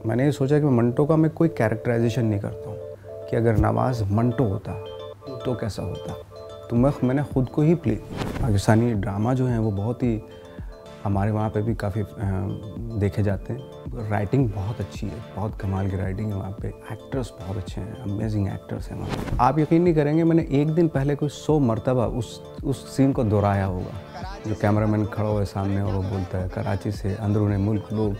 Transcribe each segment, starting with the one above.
मैंने ये सोचा कि मंटो का मैं कोई कैरेक्टराइजेशन नहीं करता हूँ कि अगर नवाज़ मंटो होता तो कैसा होता। तो मैंने ख़ुद को ही प्ले किया। पाकिस्तानी ड्रामा जो हैं वो बहुत ही हमारे वहाँ पे भी काफ़ी देखे जाते हैं। राइटिंग बहुत अच्छी है, बहुत कमाल की राइटिंग है वहाँ पे। एक्टर्स बहुत अच्छे हैं, अमेजिंग एक्टर्स हैं वहाँ पे। आप यकीन नहीं करेंगे, मैंने एक दिन पहले कोई 100 मरतबा उस सीन को दोहराया होगा। जो कैमरामैन खड़ा हुआ है सामने और वो बोलता है कराची से अंदरूनी मुल्क लोग।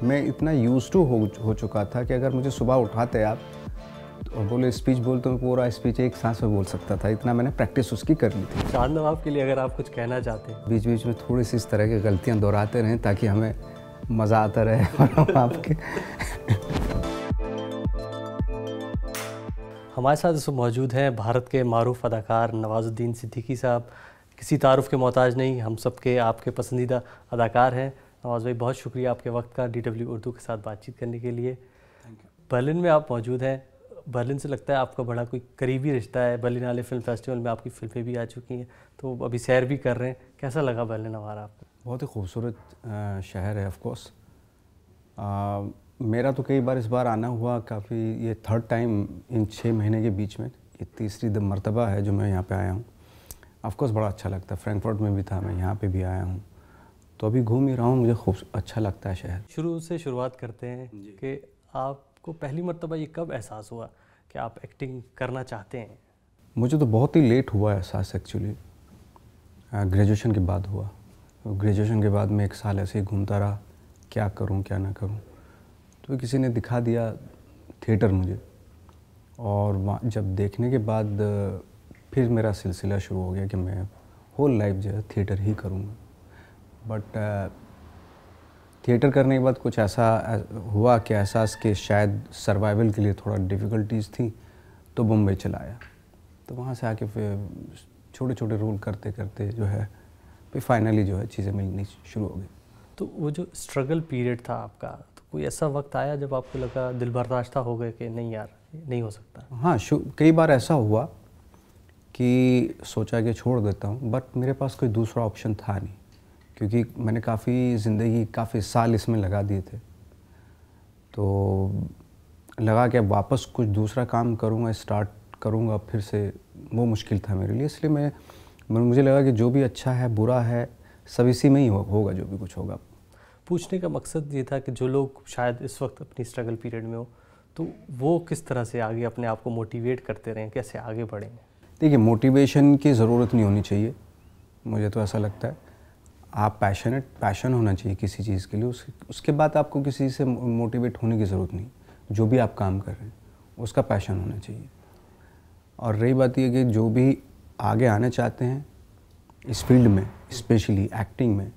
मैं इतना यूज्ड टू हो चुका था कि अगर मुझे सुबह उठाते आप और बोले स्पीच बोल तो मैं पूरा स्पीच एक सांस में बोल सकता था। इतना मैंने प्रैक्टिस उसकी कर ली थी। शाद नवाब के लिए अगर आप कुछ कहना चाहते हैं? बीच बीच में थोड़ी सी इस तरह की गलतियां दोहराते रहें ताकि हमें मज़ा आता रहे और हम आपके हमारे साथ इस मौजूद हैं भारत के मारूफ अदाकार नवाजुद्दीन सिद्दीकी साहब। किसी तारुफ के मोहताज नहीं, हम सबके आपके पसंदीदा अदाकार हैं। नवाज भाई, बहुत शुक्रिया आपके वक्त का DW उर्दू के साथ बातचीत करने के लिए। बर्लिन में आप मौजूद हैं। बर्लिन से लगता है आपका बड़ा कोई करीबी रिश्ता है। बर्लिनाले फिल्म फेस्टिवल में आपकी फिल्में भी आ चुकी हैं, तो अभी सैर भी कर रहे हैं। कैसा लगा बर्लिन हमारा आपको? बहुत ही खूबसूरत शहर है ऑफ कोर्स। मेरा तो कई बार इस बार आना हुआ, काफ़ी ये थर्ड टाइम इन 6 महीने के बीच में, ये तीसरी मरतबा है जो मैं यहाँ पे आया हूँ। ऑफ कोर्स बड़ा अच्छा लगता है। फ्रैंकफर्ट में भी था, मैं यहाँ पे भी आया हूँ, तो अभी घूम ही रहा हूँ। मुझे खूब अच्छा लगता है शहर। शुरू से शुरुआत करते हैं कि आपको पहली मरतबा ये कब एहसास हुआ कि आप एक्टिंग करना चाहते हैं? मुझे तो बहुत ही लेट हुआ एहसास एक्चुअली। ग्रेजुएशन के बाद हुआ। ग्रेजुएशन के बाद मैं 1 साल ऐसे ही घूमता रहा, क्या करूं क्या ना करूं। तो किसी ने दिखा दिया थिएटर मुझे, और वहाँ जब देखने के बाद फिर मेरा सिलसिला शुरू हो गया कि मैं होल लाइफ जो है थिएटर ही करूँगा। बट थिएटर करने के बाद कुछ ऐसा हुआ कि एहसास कि शायद सर्वाइवल के लिए थोड़ा डिफ़िकल्टीज़ थी, तो मुंबई चला आया। तो वहाँ से आके फिर छोटे छोटे रोल करते करते जो है फिर फाइनली जो है चीज़ें मिलनी शुरू हो गई। तो वो जो स्ट्रगल पीरियड था आपका, तो कोई ऐसा वक्त आया जब आपको लगा दिल बर्दाश्त हो गए कि नहीं यार नहीं हो सकता? हाँ, कई बार ऐसा हुआ कि सोचा कि छोड़ देता हूँ, बट मेरे पास कोई दूसरा ऑप्शन था नहीं, क्योंकि मैंने काफ़ी साल इसमें लगा दिए थे। तो लगा कि अब वापस कुछ दूसरा काम करूँगा, स्टार्ट करूँगा फिर से, वो मुश्किल था मेरे लिए। इसलिए मुझे लगा कि जो भी अच्छा है बुरा है सब इसी में ही होगा, जो भी कुछ होगा। पूछने का मकसद ये था कि जो लोग शायद इस वक्त अपनी स्ट्रगल पीरियड में हो, तो वो किस तरह से आगे अपने आप को मोटिवेट करते रहें, कैसे आगे बढ़ें? देखिए, मोटिवेशन की ज़रूरत नहीं होनी चाहिए, मुझे तो ऐसा लगता है। आप पैशन होना चाहिए किसी चीज़ के लिए, उसके बाद आपको किसी से मोटिवेट होने की ज़रूरत नहीं। जो भी आप काम कर रहे हैं उसका पैशन होना चाहिए। और रही बात ये कि जो भी आगे आना चाहते हैं इस फील्ड में, स्पेशली एक्टिंग में,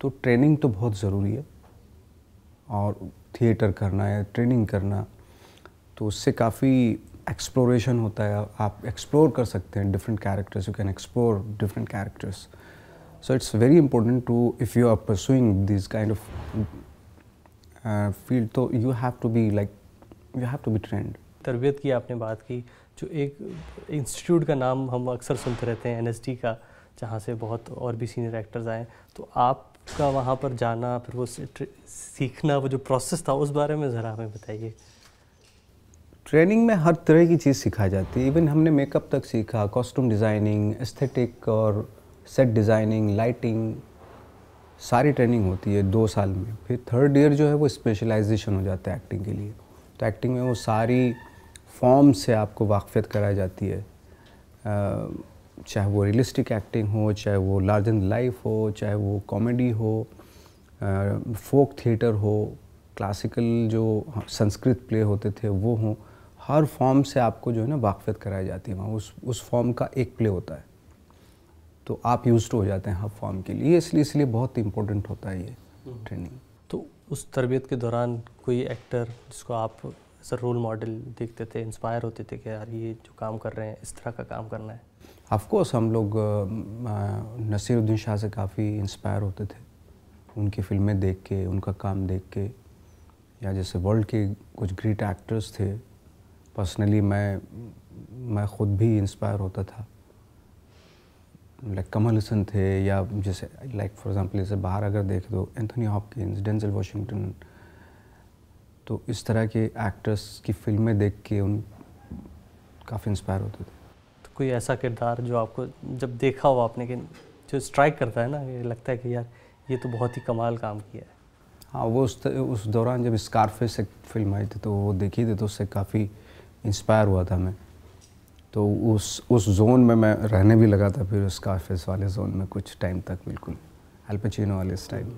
तो ट्रेनिंग तो बहुत ज़रूरी है। और थिएटर करना या ट्रेनिंग करना, तो उससे काफ़ी एक्सप्लोरेशन होता है। आप एक्सप्लोर कर सकते हैं different characters, you can explore different characters. So it's very important to, if you are pursuing this kind of field, तो you have to be trained. तरबियत की आपने बात की, जो एक इंस्टीट्यूट का नाम हम अक्सर सुनते रहते हैं, NSD का, जहाँ से बहुत और भी सीनियर एक्टर्स आए, तो आपका वहाँ पर जाना, फिर वो सीखना, वो जो प्रोसेस था, उस बारे में ज़रा हमें बताइए। ट्रेनिंग में हर तरह की चीज़ सिखाई जाती है। इवन हमने मेकअप तक सीखा, कॉस्ट्यूम डिज़ाइनिंग, एस्थेटिक और सेट डिज़ाइनिंग, लाइटिंग, सारी ट्रेनिंग होती है 2 साल में। फिर थर्ड ईयर जो है वो स्पेशलाइजेशन हो जाता है एक्टिंग के लिए। तो एक्टिंग में वो सारी फॉर्म से आपको वाक़फ़ियत कराई जाती है, चाहे वो रियलिस्टिक एक्टिंग हो, चाहे वो लार्जर देन लाइफ हो, चाहे वो कॉमेडी हो, फोक थिएटर हो, क्लासिकल जो संस्कृत प्ले होते थे वो हों। हर फॉर्म से आपको जो है ना वाक़फ़ियत कराई जाती है। वहाँ उस फॉर्म का एक प्ले होता है, तो आप यूज्ड हो जाते हैं हर फॉर्म के लिए। इसलिए बहुत इम्पोर्टेंट होता है ये ट्रेनिंग। तो उस तरबियत के दौरान कोई एक्टर जिसको आप एज अ रोल मॉडल देखते थे, इंस्पायर होते थे कि यार ये जो काम कर रहे हैं इस तरह का काम करना है? ऑफ कोर्स हम लोग नसीरुद्दीन शाह से काफ़ी इंस्पायर होते थे, उनकी फ़िल्में देख के, उनका काम देख के। या जैसे वर्ल्ड के कुछ ग्रेट एक्टर्स थे, पर्सनली मैं ख़ुद भी इंस्पायर होता था। लाइक कमल हसन थे, या जैसे लाइक फॉर एग्जांपल जैसे बाहर अगर देख दो एंथनी हॉपकिंस, डेंजल वॉशिंगटन, तो इस तरह के एक्टर्स की फिल्में देख के उन काफ़ी इंस्पायर होते थे। तो कोई ऐसा किरदार जो आपको जब देखा हो आपने कि जो स्ट्राइक करता है ना, ये लगता है कि यार ये तो बहुत ही कमाल काम किया है? हाँ, वो उस दौरान जब स्कारफेस एक फिल्म आई थी तो वो देखी थी, तो उससे काफ़ी इंस्पायर हुआ था मैं। तो उस जोन में मैं रहने भी लगा था, फिर स्कारफेस वाले जोन में कुछ टाइम तक, बिल्कुल अल पचिनो वाले स्टाइल।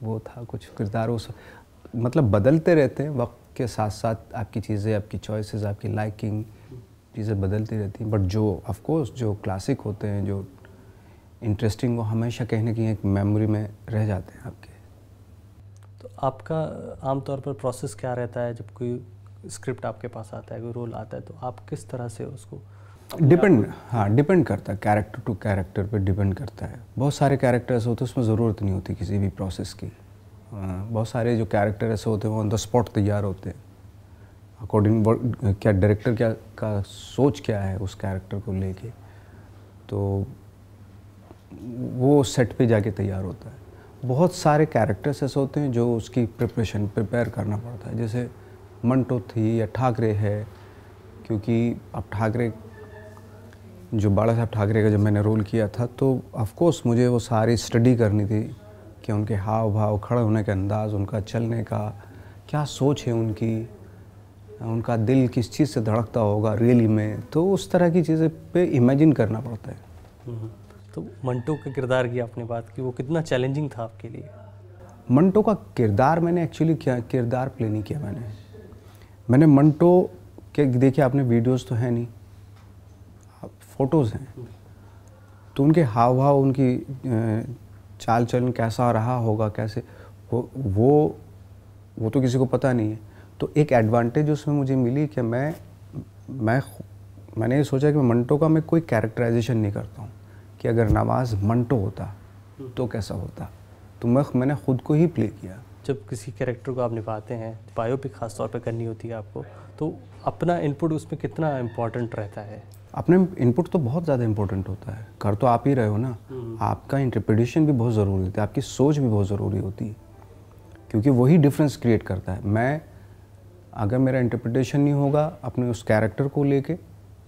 वो था कुछ किरदार, उस मतलब बदलते रहते हैं वक्त के साथ साथ, आपकी चीज़ें, आपकी चॉइसेस, आपकी लाइकिंग, चीज़ें बदलती रहती हैं। बट जो ऑफ कोर्स जो क्लासिक होते हैं, जो इंटरेस्टिंग, वो हमेशा कहीं ना कहीं एक मेमोरी में रह जाते हैं आपके। तो आपका आमतौर पर प्रोसेस क्या रहता है जब कोई स्क्रिप्ट आपके पास आता है, कोई रोल आता है, तो आप किस तरह से उसको डिपेंड करता है, कैरेक्टर टू कैरेक्टर पे डिपेंड करता है। बहुत सारे कैरेक्टर्स होते हैं उसमें ज़रूरत नहीं होती किसी भी प्रोसेस की। बहुत सारे जो कैरेक्टर ऐसे होते हैं वो ऑन द स्पॉट तैयार होते हैं, अकॉर्डिंग क्या डायरेक्टर का सोच क्या है उस कैरेक्टर को लेके, तो वो सेट पे जाके तैयार होता है। बहुत सारे कैरेक्टर्स ऐसे होते हैं जो उसकी प्रिपेयर करना पड़ता है, जैसे मंटो थी या ठाकरे है, क्योंकि अब ठाकरे जो बाला साहब ठाकरे का जब मैंने रोल किया था तो ऑफ कोर्स मुझे वो सारी स्टडी करनी थी कि उनके हाव भाव, खड़े होने के अंदाज़, उनका चलने का क्या सोच है, उनका दिल किस चीज़ से धड़कता होगा रियली में, तो उस तरह की चीज़ें पे इमेजिन करना पड़ता है। तो मंटो के किरदार की आपने बात की, वो कितना चैलेंजिंग था आपके लिए? मंटो का किरदार मैंने एक्चुअली किरदार प्ले नहीं किया मैंने मंटो के, देखिए आपने वीडियोस तो है नहीं, फ़ोटोज़ हैं, तो उनके हाव भाव, उनकी चाल चलन कैसा रहा होगा, कैसे वो तो किसी को पता नहीं है। तो एक एडवांटेज उसमें मुझे मिली कि मैंने ये सोचा कि मंटो का मैं कोई कैरेक्टराइजेशन नहीं करता हूँ, कि अगर नवाज़ मंटो होता तो कैसा होता, तो मैंने ख़ुद को ही प्ले किया। जब किसी कैरेक्टर को आप निभाते हैं, बायोपिक ख़ास तौर पे करनी होती है आपको, तो अपना इनपुट उसमें कितना इम्पोर्टेंट रहता है? अपने इनपुट तो बहुत ज़्यादा इम्पोर्टेंट होता है, कर तो आप ही रहे हो ना, आपका इंटरप्रिटेशन भी बहुत ज़रूरी होता है, आपकी सोच भी बहुत ज़रूरी होती है, क्योंकि वही डिफरेंस क्रिएट करता है। अगर मेरा इंटरप्रिटेशन नहीं होगा अपने उस कैरेक्टर को लेके,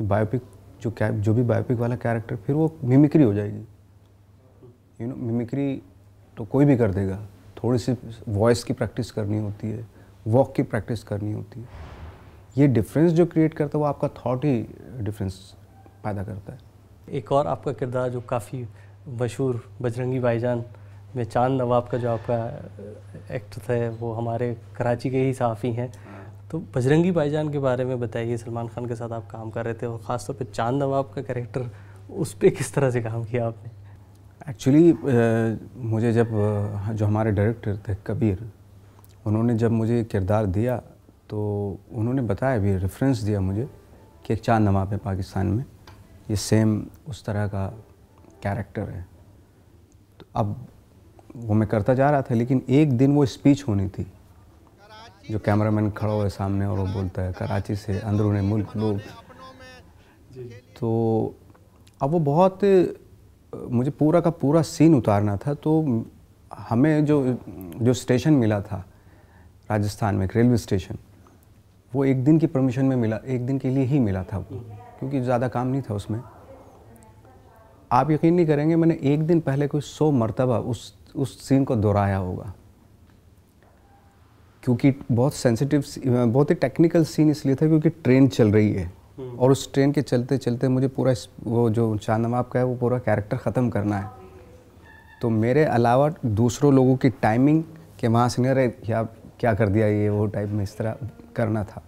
बायोपिक जो भी बायोपिक वाला कैरेक्टर, फिर वो मिमिक्री हो जाएगी। मिमिक्री तो कोई भी कर देगा, थोड़ी सी वॉइस की प्रैक्टिस करनी होती है, वॉक की प्रैक्टिस करनी होती है। ये डिफरेंस जो क्रिएट करता है वो आपका थॉट ही डिफरेंस पैदा करता है। एक और आपका किरदार जो काफ़ी मशहूर, बजरंगी भाईजान में चांद नवाब का जो आपका एक्टर था, वो हमारे कराची के ही सहाफ़ी हैं, तो बजरंगी भाईजान के बारे में बताइए। सलमान खान के साथ आप काम कर रहे थे और ख़ास तौर पे चांद नवाब का कैरेक्टर, उस पर किस तरह से काम किया आपने? एक्चुअली मुझे जब जो हमारे डायरेक्टर थे कबीर, उन्होंने जब मुझे किरदार दिया तो उन्होंने बताया भी, रेफरेंस दिया मुझे कि एक चांद नवाब है पाकिस्तान में, ये सेम उस तरह का कैरेक्टर है। तो अब वो मैं करता जा रहा था, लेकिन एक दिन वो स्पीच होनी थी, जो कैमरामैन खड़ा हुआ है सामने और वो बोलता है कराची से अंदरूनी मुल्क लोग, तो अब वो बहुत, मुझे पूरा का पूरा सीन उतारना था। तो हमें जो स्टेशन मिला था राजस्थान में, एक रेलवे स्टेशन, वो एक दिन की परमिशन में मिला, एक दिन के लिए ही मिला था वो, क्योंकि ज़्यादा काम नहीं था उसमें। आप यकीन नहीं करेंगे, मैंने एक दिन पहले कोई 100 मरतबा उस सीन को दोहराया होगा, क्योंकि बहुत सेंसिटिव, बहुत ही टेक्निकल सीन इसलिए था क्योंकि ट्रेन चल रही है और उस ट्रेन के चलते चलते मुझे पूरा वो जो चांद नवाब का है वो पूरा कैरेक्टर ख़त्म करना है। तो मेरे अलावा दूसरों लोगों की टाइमिंग के वहाँ से नहीं रहे, क्या कर दिया ये वो टाइप में, इस तरह करना था।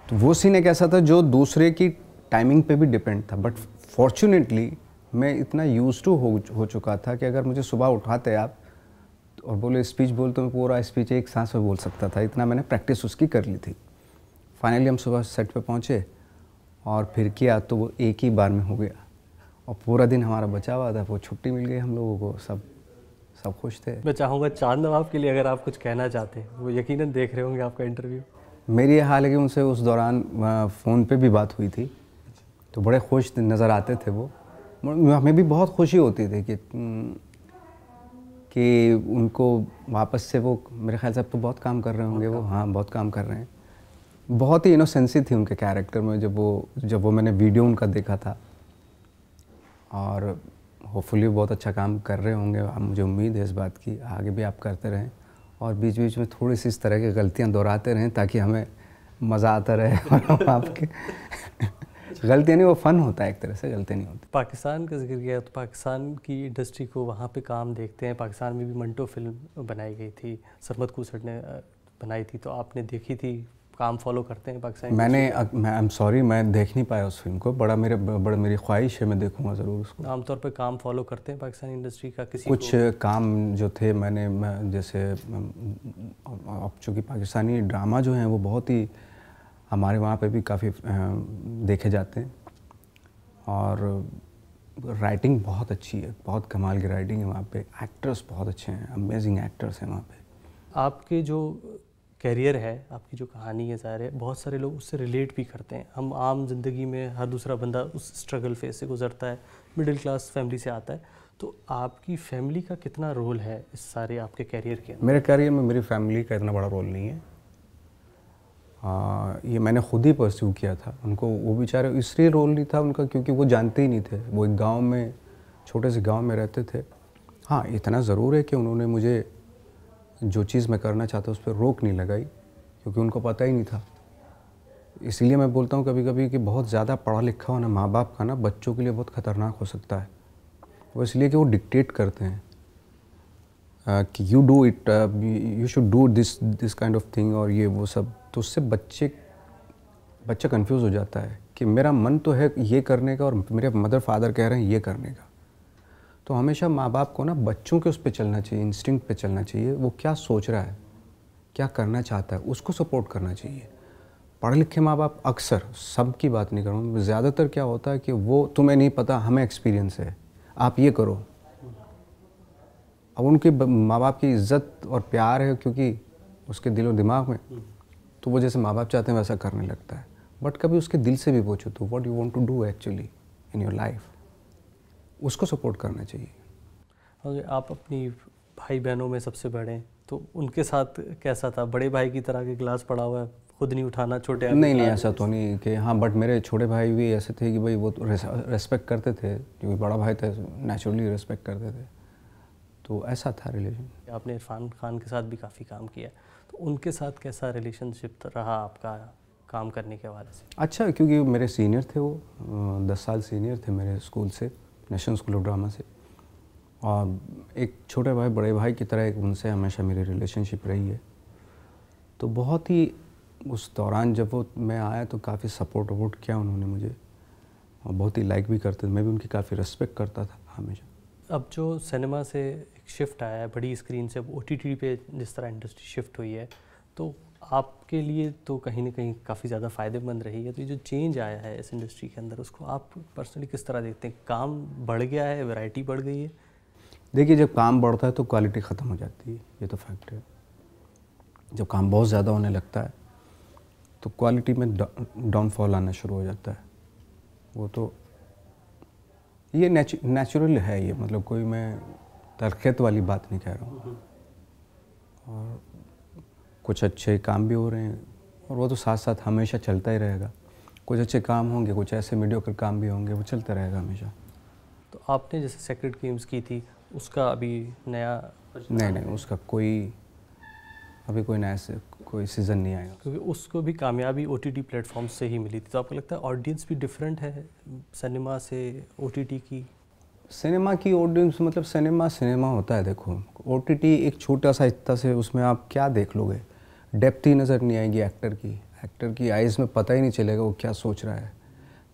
तो वो सीन एक ऐसा था जो दूसरे की टाइमिंग पे भी डिपेंड था, बट फॉर्चुनेटली मैं इतना यूज्ड टू हो चुका था कि अगर मुझे सुबह उठाते आप और बोले स्पीच बोल, तो मैं पूरा स्पीच एक सांस में बोल सकता था, इतना मैंने प्रैक्टिस उसकी कर ली थी। फाइनली हम सुबह सेट पे पहुँचे और फिर किया तो वो एक ही बार में हो गया और पूरा दिन हमारा बचा हुआ था, वो छुट्टी मिल गई हम लोगों को, सब खुश थे। मैं चाहूँगा चांद नवाब के लिए अगर आप कुछ कहना चाहते हैं, वो यकीनन देख रहे होंगे आपका इंटरव्यू। मेरी ये हाल है कि उनसे उस दौरान फ़ोन पे भी बात हुई थी, तो बड़े खुश नज़र आते थे वो। हमें भी बहुत खुशी होती थी कि कि उनको वापस से वो, मेरे ख्याल से अब तो बहुत काम कर रहे होंगे वो, हाँ बहुत काम कर रहे हैं। बहुत ही इनोसेंसी थी उनके कैरेक्टर में जब वो मैंने वीडियो उनका देखा था, और होपफुली बहुत अच्छा काम कर रहे होंगे। मुझे उम्मीद है इस बात की, आगे भी आप करते रहें और बीच बीच में थोड़ी सी इस तरह की गलतियां दोहराते रहें ताकि हमें मज़ा आता रहे और हम आपके गलतियाँ नहीं, वो फ़न होता है एक तरह से, गलतियाँ नहीं होती। पाकिस्तान का जिक्र किया तो पाकिस्तान की इंडस्ट्री को वहाँ पे काम देखते हैं। पाकिस्तान में भी मंटो फिल्म बनाई गई थी, सरमद कुसर ने बनाई थी, तो आपने देखी थी, काम फॉलो करते हैं पाकिस्तान? मैं आई एम सॉरी, मैं देख नहीं पाया उस फिल्म को। बड़ा मेरी ख्वाहिश है, मैं देखूंगा ज़रूर उसको। आमतौर पे काम फॉलो करते हैं पाकिस्तानी इंडस्ट्री का किसी कुछ काम जो थे मैं जैसे, अब चूँकि पाकिस्तानी ड्रामा जो हैं वो बहुत ही हमारे वहाँ पे भी काफ़ी देखे जाते हैं, और राइटिंग बहुत अच्छी है, बहुत कमाल की राइटिंग है वहाँ पे, एक्टर्स बहुत अच्छे हैं, अमेजिंग एक्टर्स हैं वहाँ पे। आपके जो कैरियर है, आपकी जो कहानी है, ज़ाहिर है बहुत सारे लोग उससे रिलेट भी करते हैं। हम आम ज़िंदगी में हर दूसरा बंदा उस स्ट्रगल फेज से गुजरता है, मिडिल क्लास फैमिली से आता है, तो आपकी फैमिली का कितना रोल है इस सारे आपके कैरियर के अंदर? मेरे कैरियर में मेरी फैमिली का इतना बड़ा रोल नहीं है। ये मैंने खुद ही परस्यू किया था। उनको, वो बेचारे इसलिए रोल नहीं था उनका क्योंकि वो जानते ही नहीं थे, वो एक गांव में, छोटे से गांव में रहते थे। हाँ, इतना ज़रूर है कि उन्होंने मुझे जो चीज़ मैं करना चाहता उस पर रोक नहीं लगाई, क्योंकि उनको पता ही नहीं था। इसीलिए मैं बोलता हूँ कभी कभी कि बहुत ज़्यादा पढ़ा लिखा होना माँ बाप का ना बच्चों के लिए बहुत ख़तरनाक हो सकता है। वो इसलिए कि वो डिक्टेट करते हैं कि you do it, you should do this kind of thing, और ये वो सब। तो उससे बच्चा कंफ्यूज हो जाता है कि मेरा मन तो है ये करने का और मेरे मदर फादर कह रहे हैं ये करने का। तो हमेशा माँ बाप को ना बच्चों के उस पर चलना चाहिए, इंस्टिंक्ट पे चलना चाहिए। वो क्या सोच रहा है, क्या करना चाहता है, उसको सपोर्ट करना चाहिए। पढ़े लिखे माँ बाप अक्सर, सब की बात नहीं करूँ, ज़्यादातर क्या होता है कि वो, तुम्हें नहीं पता, हमें एक्सपीरियंस है, आप ये करो। अब उनके माँ बाप की इज़्ज़त और प्यार है क्योंकि उसके दिल और दिमाग में, तो वो जैसे माँ बाप चाहते हैं वैसा करने लगता है। बट कभी उसके दिल से भी पूछो तो what you want to do actually in your life, उसको सपोर्ट करना चाहिए। अगर आप अपनी भाई बहनों में सबसे बड़े हैं तो उनके साथ कैसा था? बड़े भाई की तरह के गिलास पड़ा हुआ है, खुद नहीं उठाना, छोटे नहीं ऐसा तो नहीं कि हाँ, बट मेरे छोटे भाई भी ऐसे थे कि भाई वो तो रेस्पेक्ट करते थे, क्योंकि बड़ा भाई थे, नेचुरली रेस्पेक्ट करते थे, तो ऐसा था रिलेशन। आपने इरफान खान के साथ भी काफ़ी काम किया, तो उनके साथ कैसा रिलेशनशिप रहा आपका काम करने के हवाले से? अच्छा, क्योंकि मेरे सीनियर थे वो, 10 साल सीनियर थे मेरे स्कूल से, नेशनल स्कूल ऑफ ड्रामा से, और एक छोटे भाई बड़े भाई की तरह एक उनसे हमेशा मेरी रिलेशनशिप रही है। तो बहुत ही उस दौरान जब वो मैं आया तो काफ़ी सपोर्ट वपोर्ट किया उन्होंने मुझे, और बहुत ही लाइक भी करते थे, मैं भी उनकी काफ़ी रिस्पेक्ट करता था हमेशा। अब जो सिनेमा से एक शिफ्ट आया है बड़ी स्क्रीन से, अब OTT पे जिस तरह इंडस्ट्री शिफ्ट हुई है, तो आपके लिए तो कहीं ना कहीं काफ़ी ज़्यादा फ़ायदेमंद रही है। तो ये जो चेंज आया है इस इंडस्ट्री के अंदर, उसको आप पर्सनली किस तरह देखते हैं? काम बढ़ गया है, वैरायटी बढ़ गई है? देखिए, जब काम बढ़ता है तो क्वालिटी ख़त्म हो जाती है, ये तो फैक्ट है। जब काम बहुत ज़्यादा होने लगता है तो क्वालिटी में डाउनफॉल आना शुरू हो जाता है। वो तो ये नेचुरल है ये, मतलब कोई मैं तरक़ियत वाली बात नहीं कह रहा हूँ। और कुछ अच्छे काम भी हो रहे हैं, और वो तो साथ साथ हमेशा चलता ही रहेगा। कुछ अच्छे काम होंगे, कुछ ऐसे मीडियोकर काम भी होंगे, वो चलता रहेगा हमेशा। तो आपने जैसे सेक्रेड गेम्स की थी, उसका अभी नया? नहीं, उसका अभी कोई नया कोई सीज़न नहीं आएगा, क्योंकि उसको भी कामयाबी OTT प्लेटफॉर्म से ही मिली थी। तो आपको लगता है ऑडियंस भी डिफरेंट है सिनेमा से OTT की? सिनेमा की ऑडियंस, मतलब सिनेमा होता है। देखो, OTT एक छोटा सा हिस्सा से, उसमें आप क्या देख लोगे? डेप्थ ही नज़र नहीं आएगी एक्टर की आइज़ में, पता ही नहीं चलेगा वो क्या सोच रहा है।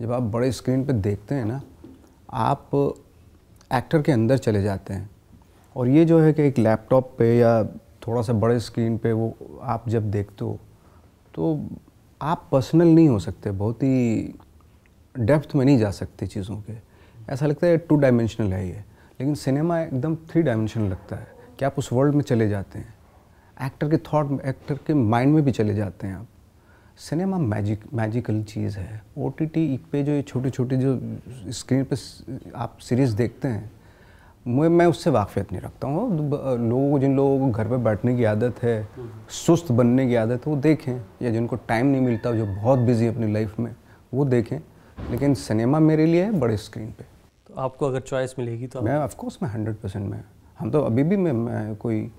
जब आप बड़े स्क्रीन पे देखते हैं ना, आप एक्टर के अंदर चले जाते हैं। और ये जो है कि एक लैपटॉप पे या थोड़ा सा बड़े स्क्रीन पे वो आप जब देखते हो तो आप पर्सनल नहीं हो सकते, बहुत ही डेप्थ में नहीं जा सकते चीज़ों के। ऐसा लगता है 2 डायमेंशनल है ये, लेकिन सिनेमा एकदम 3 डायमेंशनल लगता है कि आप उस वर्ल्ड में चले जाते हैं, एक्टर के थॉट, एक्टर के माइंड में भी चले जाते हैं आप। सिनेमा मैजिकल चीज़ है। OTT पे जो ये छोटी छोटी जो स्क्रीन पे आप सीरीज़ देखते हैं, मैं उससे वाकफियत नहीं रखता हूँ। लोग जिन लोगों को घर पे बैठने की आदत है, सुस्त बनने की आदत है, वो देखें, या जिनको टाइम नहीं मिलता, जो बहुत बिजी है अपनी लाइफ में, वो देखें। लेकिन सिनेमा मेरे लिए है बड़े स्क्रीन पे। तो आपको अगर चॉइस मिलेगी तो मैं ऑफकोर्स मैं 100% में, हम तो अभी भी मैं कोई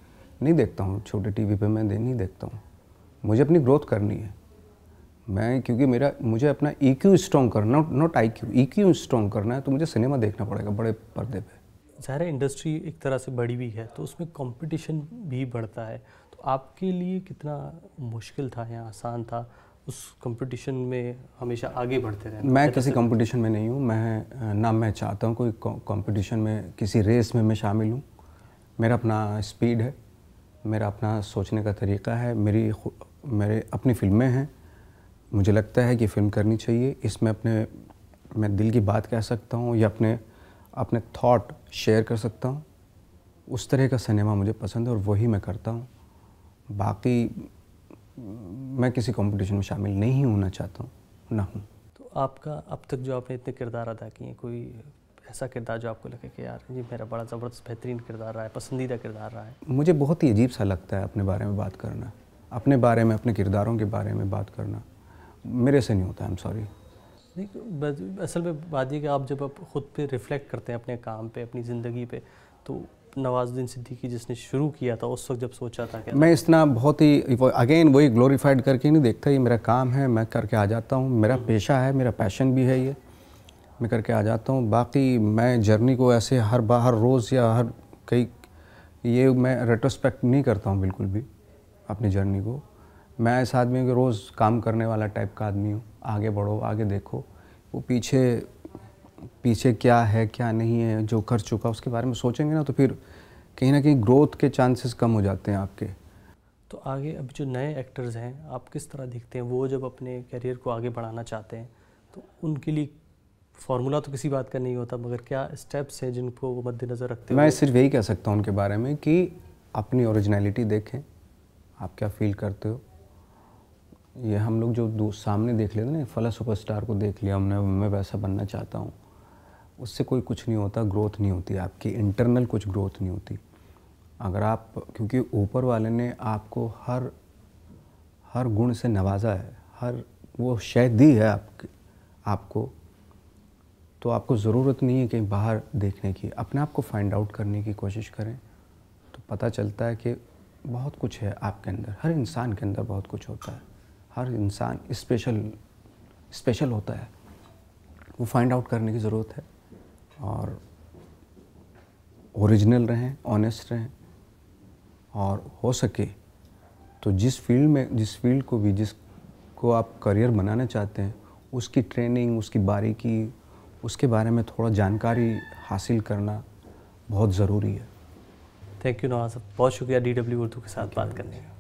नहीं देखता हूँ छोटे टीवी पे, मैं नहीं देखता हूँ। मुझे अपनी ग्रोथ करनी है, मैं क्योंकि मुझे अपना EQ स्ट्रॉन्ग करना, नॉट IQ, EQ स्ट्रॉन्ग करना है, तो मुझे सिनेमा देखना पड़ेगा बड़े पर्दे पे। ज़ाहिर है इंडस्ट्री एक तरह से बड़ी भी है, तो उसमें कंपटीशन भी बढ़ता है। तो आपके लिए कितना मुश्किल था या आसान था उस कंपटीशन में हमेशा आगे बढ़ते रहना? मैं किसी कंपटीशन में नहीं हूँ, मैं चाहता हूँ कोई कंपटीशन में, किसी रेस में मैं शामिल हूँ। मेरा अपना स्पीड है, मेरा अपना सोचने का तरीका है, मेरे अपनी फिल्में हैं। मुझे लगता है कि फ़िल्म करनी चाहिए, इसमें मैं दिल की बात कह सकता हूँ या अपने थॉट शेयर कर सकता हूँ। उस तरह का सिनेमा मुझे पसंद है और वही मैं करता हूँ। बाकी मैं किसी कंपटीशन में शामिल नहीं होना चाहता हूँ, ना हूँ। तो आपका अब तक जो आपने इतने किरदार अदा किए, कोई ऐसा किरदार जो आपको लगे कि यार ये मेरा बड़ा ज़बरदस्त बेहतरीन किरदार रहा है, पसंदीदा किरदार रहा है? मुझे बहुत ही अजीब सा लगता है अपने बारे में बात करना, अपने बारे में, अपने किरदारों के बारे में बात करना। मेरे से नहीं होता, आई एम सॉरी। नहीं, असल में बात ये कि आप जब आप खुद पे रिफ़्लेक्ट करते हैं अपने काम पे, अपनी ज़िंदगी पे, तो नवाजुद्दीन सिद्दीकी जिसने शुरू किया था उस वक्त जब सोचा था क्या? मैं इतना बहुत ही अगेन वही ग्लोरीफाइड करके नहीं देखता। ये मेरा काम है, मैं करके आ जाता हूँ, मेरा पेशा है, मेरा पैशन भी है, ये मैं करके आ जाता हूँ। बाकी मैं जर्नी को ऐसे हर रोज़ या ये मैं रेट्रोस्पेक्ट नहीं करता हूँ बिल्कुल भी अपनी जर्नी को। मैं ऐसा आदमी हूँ कि रोज़ काम करने वाला टाइप का आदमी हूँ। आगे बढ़ो, आगे देखो, वो पीछे क्या है क्या नहीं है, जो कर चुका उसके बारे में सोचेंगे ना, तो फिर कहीं ना कहीं ग्रोथ के चांसेस कम हो जाते हैं आपके। तो आगे अब जो नए एक्टर्स हैं, आप किस तरह देखते हैं? वो जब अपने करियर को आगे बढ़ाना चाहते हैं तो उनके लिए फार्मूला तो किसी बात का नहीं होता, मगर क्या स्टेप्स हैं जिनको वो मद्देनज़र रखते हैं? मैं सिर्फ यही कह सकता हूँ उनके बारे में कि अपनी ओरिजिनलिटी देखें, आप क्या फील करते हो। ये हम लोग जो सामने देख लेते ना, फला सुपरस्टार को देख लिया हमने, मैं वैसा बनना चाहता हूँ, उससे कोई कुछ नहीं होता, ग्रोथ नहीं होती आपकी, इंटरनल कुछ ग्रोथ नहीं होती। अगर आप, क्योंकि ऊपर वाले ने आपको हर गुण से नवाजा है, हर वो शय दी है आपको, तो आपको ज़रूरत नहीं है कहीं बाहर देखने की। अपने आप को फाइंड आउट करने की कोशिश करें तो पता चलता है कि बहुत कुछ है आपके अंदर। हर इंसान के अंदर बहुत कुछ होता है, हर इंसान स्पेशल होता है, वो फाइंड आउट करने की ज़रूरत है। और ओरिजिनल रहें, ऑनेस्ट रहें, और हो सके तो जिस फील्ड को भी, जिसको आप करियर बनाना चाहते हैं, उसकी ट्रेनिंग, उसकी बारीकी, उसके बारे में थोड़ा जानकारी हासिल करना बहुत ज़रूरी है। थैंक यू नवाज़, बहुत शुक्रिया DW उर्दू के साथ बात करने का।